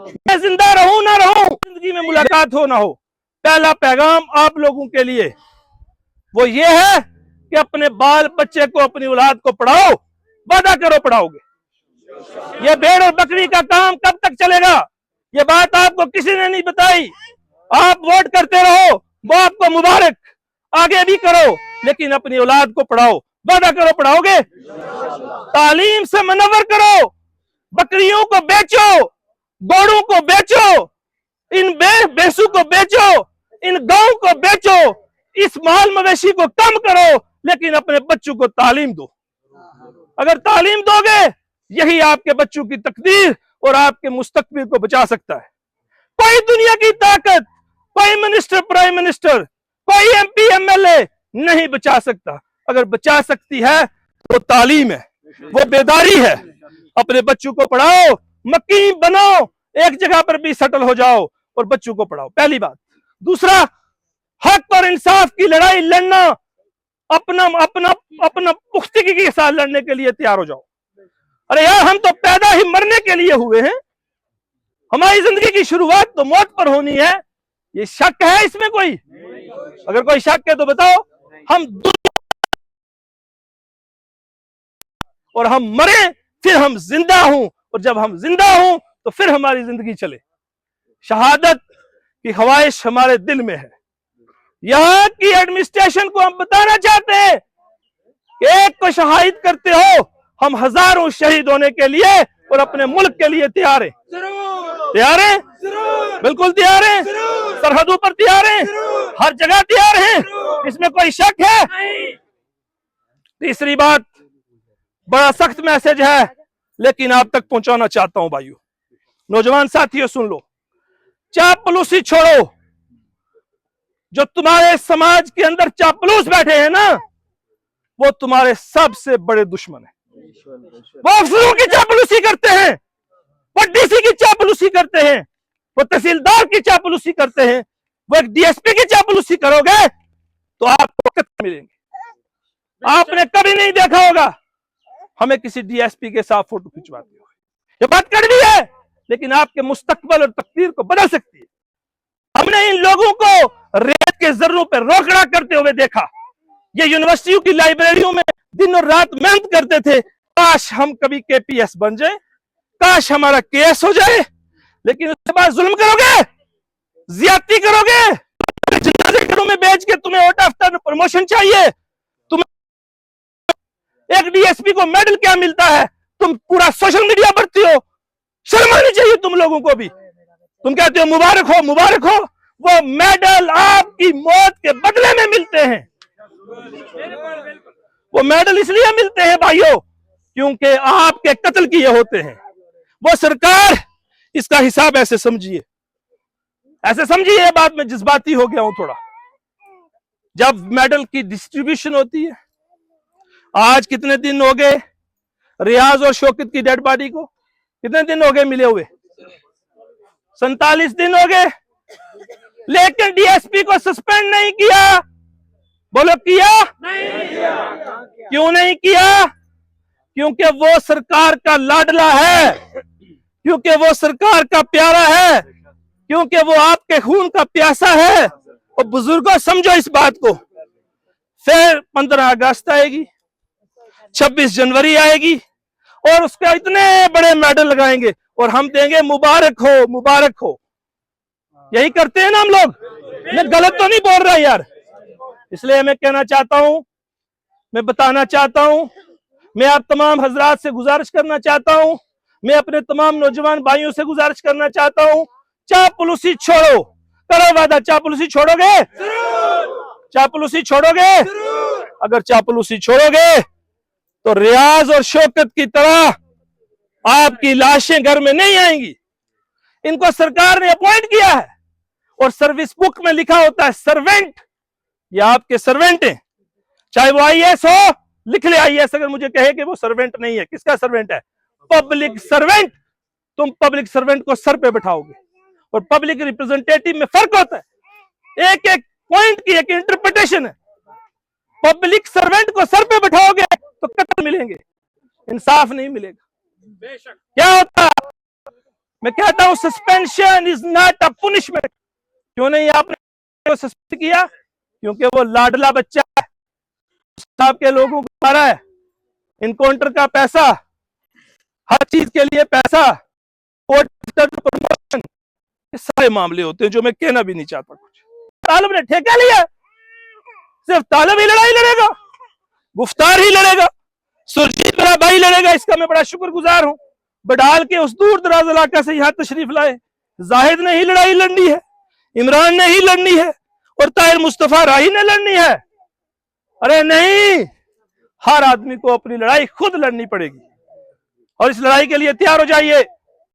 मैं जिंदा रहूं ना रहूं, जिंदगी में मुलाकात हो ना हो, पहला पैगाम आप लोगों के लिए वो ये है कि अपने बाल बच्चे को, अपनी औलाद को पढ़ाओ। वादा करो पढ़ाओगे। ये भेड़ और बकरी का काम कब तक चलेगा? ये बात आपको किसी ने नहीं बताई। आप वोट करते रहो, वो आपको मुबारक, आगे भी करो, लेकिन अपनी औलाद को पढ़ाओ। वादा करो पढ़ाओगे। तालीम से मनवर करो। बकरियों को बेचो, घोड़ों को बेचो, इन भैंसों को बेचो, इन गांव को बेचो, इस माल मवेशी को कम करो, लेकिन अपने बच्चों को तालीम दो। अगर तालीम दोगे, यही आपके बच्चों की तकदीर और आपके मुस्तकबिल को बचा सकता है। कोई दुनिया की ताकत, कोई मिनिस्टर, प्राइम मिनिस्टर, कोई एमपी एमएलए नहीं बचा सकता। अगर बचा सकती है तो तालीम है, वो बेदारी है। अपने बच्चों को पढ़ाओ, मकीन बनो, एक जगह पर भी सेटल हो जाओ और बच्चों को पढ़ाओ, पहली बात। दूसरा, हक और इंसाफ की लड़ाई लड़ना, अपना अपना अपना पुख्तगी के साथ लड़ने के लिए तैयार हो जाओ। अरे यार, हम तो पैदा ही मरने के लिए हुए हैं। हमारी जिंदगी की शुरुआत तो मौत पर होनी है। ये शक है इसमें कोई? अगर कोई शक है तो बताओ। हम और हम मरे, फिर हम जिंदा हूं, और जब हम जिंदा हूं तो फिर हमारी जिंदगी चले। शहादत की ख्वाहिश हमारे दिल में है। यहां की एडमिनिस्ट्रेशन को हम बताना चाहते हैं कि एक को शहीद करते हो, हम हजारों शहीद होने के लिए और अपने मुल्क के लिए तैयार हैं। तैयार हैं? बिल्कुल तैयार हैं। सरहदों पर तैयार हैं, हर जगह तैयार हैं, इसमें कोई शक है? तीसरी बात, बड़ा सख्त मैसेज है, लेकिन आप तक पहुंचाना चाहता हूं भाइयों, नौजवान साथियों, सुन लो। चापलूसी छोड़ो। जो तुम्हारे समाज के अंदर चापलूस बैठे हैं ना, वो तुम्हारे सबसे बड़े दुश्मन है। वो अफसरों की चापलूसी करते हैं, वो डीसी की चापलूसी करते हैं, वो तहसीलदार की चापलूसी करते हैं, वो एक डीएसपी की चापलूसी करोगे तो आपको कितने मिलेंगे? आपने कभी नहीं देखा होगा हमें किसी डीएसपी के साथ फोटो खिंचवाते हुए। ये बात कड़वी है, लेकिन आपके मुस्तकबिल और तकदीर को बदल सकती है। हमने इन लोगों को रेत के जर्रों पर रोकड़ा करते हुए देखा। ये यूनिवर्सिटियों की लाइब्रेरियों में दिन और रात मेहनत करते थे, काश हम कभी केपीएस बन जाए, काश हमारा केएस हो जाए। लेकिन उसके बाद जुल्म करोगे, ज्यादती करोगे, जनाजे घरों में बेच के तुम्हें आउट ऑफ टर्न प्रमोशन चाहिए। एक डीएसपी को मेडल क्या मिलता है? तुम पूरा सोशल मीडिया भरती हो। शर्म आनी चाहिए तुम लोगों को भी। तुम कहते हो मुबारक हो, मुबारक हो। वो मेडल आपकी मौत के बदले में मिलते हैं। वो मेडल इसलिए मिलते हैं भाइयों क्योंकि आपके कत्ल किए होते हैं। वो सरकार, इसका हिसाब ऐसे समझिए, ऐसे समझिए। बाद में जज्बाती हो गया हूं थोड़ा। जब मेडल की डिस्ट्रीब्यूशन होती है, आज कितने दिन हो गए रियाज और शौकत की डेड बॉडी को? कितने दिन हो गए मिले हुए? 47 दिन हो गए। लेकिन डीएसपी को सस्पेंड नहीं किया। बोलो किया? नहीं किया। क्यों नहीं किया? क्योंकि वो सरकार का लाडला है, क्योंकि वो सरकार का प्यारा है, क्योंकि वो आपके खून का प्यासा है। और बुजुर्गों, समझो इस बात को। फिर 15 अगस्त आएगी, 26 जनवरी आएगी, और उसके इतने बड़े मेडल लगाएंगे और हम देंगे मुबारक हो, मुबारक हो। यही करते हैं ना हम लोग। मैं गलत तो नहीं बोल रहा यार। इसलिए मैं कहना चाहता हूं, मैं बताना चाहता हूं, मैं आप तमाम हजरात से गुजारिश करना चाहता हूं, मैं अपने तमाम नौजवान भाइयों से गुजारिश करना चाहता हूं, चापलूसी छोड़ो। करो वादा, चापलूसी छोड़ोगे? चापलूसी छोड़ोगे? अगर चापलूसी छोड़ोगे तो रियाज और शौकत की तरह आपकी लाशें घर में नहीं आएंगी। इनको सरकार ने अपॉइंट किया है और सर्विस बुक में लिखा होता है सर्वेंट। ये आपके सर्वेंट हैं, चाहे वो आईएएस हो, लिख ले आईएएस। अगर मुझे कहे कि वो सर्वेंट नहीं है, किसका सर्वेंट है? Public servant. तुम पब्लिक सर्वेंट को सर पे बैठाओगे और पब्लिक रिप्रेजेंटेटिव में फर्क होता है। एक एक पॉइंट की एक इंटरप्रिटेशन है। पब्लिक सर्वेंट को सर पे बैठाओगे तो कत्ल मिलेंगे, इंसाफ नहीं मिलेगा। क्या होता है? मैं कहता हूं suspension is not a punishment. क्यों नहीं आपने सस्पेंड किया? क्योंकि वो लाडला बच्चा है, साहब के लोगों को मारा है, इनकाउंटर का पैसा, हर चीज के लिए पैसा, कोर्ट प्रमोशन, ये सारे मामले होते हैं जो मैं कहना भी नहीं चाहता। कुछ तालिब ने ठेका लिया, सिर्फ तालिब ही लड़ाई लड़ेगा, गुफ्तार ही लड़ेगा, सुरजीत मेरा भाई लड़ेगा, इसका मैं बड़ा शुक्रगुजार हूं। बडाल के उस दूर दराज इलाका से यहां तशरीफ लाए। जाहिद ने ही लड़ाई लड़नी है, इमरान ने ही लड़नी है, और ताहिर मुस्तफा राही ने लड़नी है। अरे नहीं, हर आदमी को अपनी लड़ाई खुद लड़नी पड़ेगी, और इस लड़ाई के लिए तैयार हो जाइए।